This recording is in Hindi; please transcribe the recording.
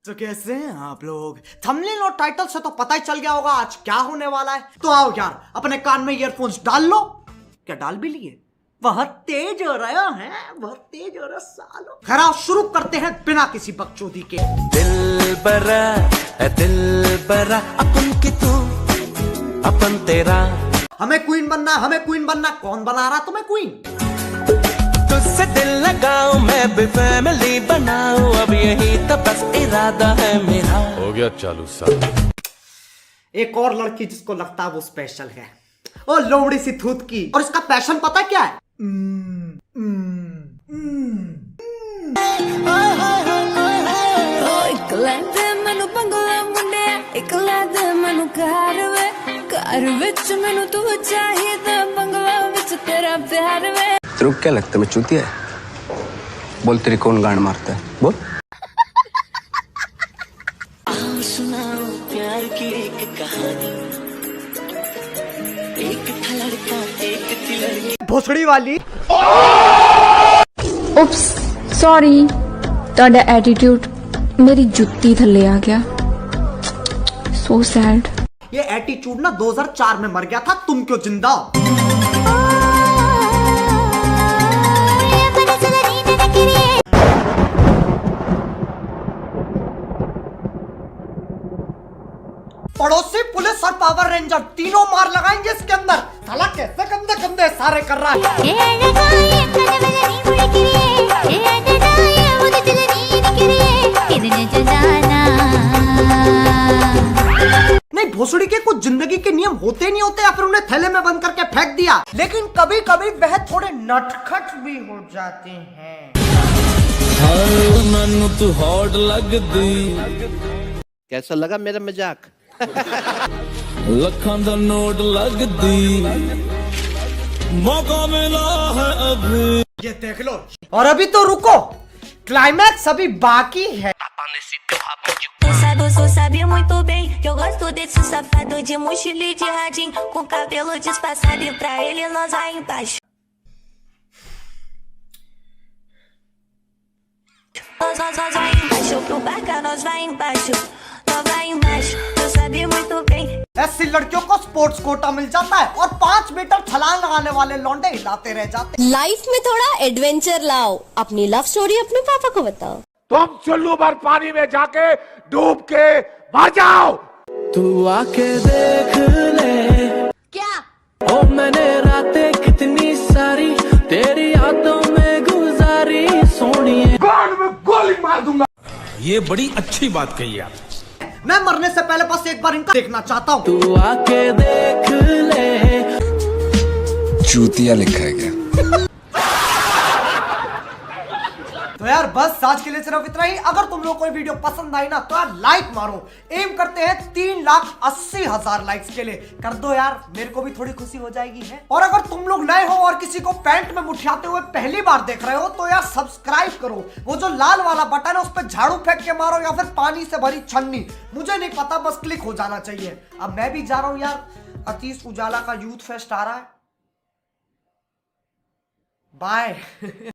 तो कैसे हैं आप लोग? थंबनेल और टाइटल से तो पता ही चल गया होगा आज क्या होने वाला है। तो आओ यार, अपने कान में ईयरफोन्स डाल लो। क्या डाल भी लिए? बहुत तेज हो रहा है, बहुत तेज हो रहा सालो। खैर आओ शुरू करते हैं बिना किसी बकचोदी के। दिल बरा अपन की तू अपन तेरा। हमें क्वीन बनना, हमें क्वीन बनना। कौन बना रहा तुम्हें क्वीन? तुझसे दिल लगाऊं मैं भी फैमिली बनाऊं, अब यही तो बस इरादा है मेरा। हो गया चालू साहब। एक और लड़की जिसको लगता है वो स्पेशल है, ओ लोमड़ी सी थूत की। और इसका पैशन पता क्या है? तेरे को क्या लगता है मैं चूतिया है? बोल तेरी कौन गांड मारता है? बोल। सुनाओ प्यार की एक कहानी, एक था लड़का एक थी लड़की। भोसड़ी वाली। उप्स सॉरी, ਤੁਹਾਡਾ एटीट्यूड मेरी जुत्ती थल्ले आ गया। So sad. ये एटीट्यूड ना 2004 में मर गया था, तुम क्यों जिंदा हो? पड़ोसी, पुलिस और पावर रेंजर तीनों मार लगाएंगे इसके अंदर। साला कैसे गंदे गंदे सारे कर रहा है। नहीं, भोसड़ी के कुछ जिंदगी के नियम होते नहीं होते, या फिर उन्हें थैले में बंद करके फेंक दिया। लेकिन कभी कभी वह थोड़े नटखट भी हो जाते हैं। मैनू तू हॉट लगदी। कैसा लगा मेरा मजाक? लखां दा नोट लगदी, मौका मिला है अभी। ये देख लो। और अभी तो रुको, क्लाइमैक्स अभी बाकी है। Você sabe muito bem que eu gosto desse safado de mochila e de radinho, com cabelo disfarçado, e pra ele nós vai embaixo. Nós vai embaixo, pro barca nós vai embaixo, nós vai embaixo. Eu sabia muito bem. ऐसी लड़कियों को स्पोर्ट्स कोटा मिल जाता है और 5 मीटर छलांग लगाने वाले लौंडे हिलाते रह जाते हैं। लाइफ में थोड़ा एडवेंचर लाओ, अपनी लव स्टोरी अपने पापा को बताओ। तुम चुल्लू भर पानी में जाके डूब के मर जाओ। तू आके देख ले क्या? ओ मैंने रातें कितनी सारी तेरी यादों में गुजारी सोनिए। कान में गोली मार दूंगा। ये बड़ी अच्छी बात कही आप। मैं मरने से पहले बस एक बार इनका देखना चाहता हूँ। तू आके देख ले। चूतिया लिखा है क्या? तो यार बस आज के लिए सिर्फ इतना ही। अगर तुम लोग को वीडियो पसंद आई ना तो यार लाइक मारो। एम करते हैं 3,80,000 लाइक्स के लिए। कर दो यार, मेरे को भी थोड़ी खुशी हो जाएगी है। और अगर तुम लोग नए हो और किसी को पैंट में मुठियाते हुए पहली बार देख रहे हो तो यार सब्सक्राइब करो। वो जो लाल वाला बटन है उस पर झाड़ू फेंक के मारो या फिर पानी से भरी छन्नी, मुझे नहीं पता, बस क्लिक हो जाना चाहिए। अब मैं भी जा रहा हूं यार, अतीश उजाला का यूथ फेस्ट आ रहा है। बाय।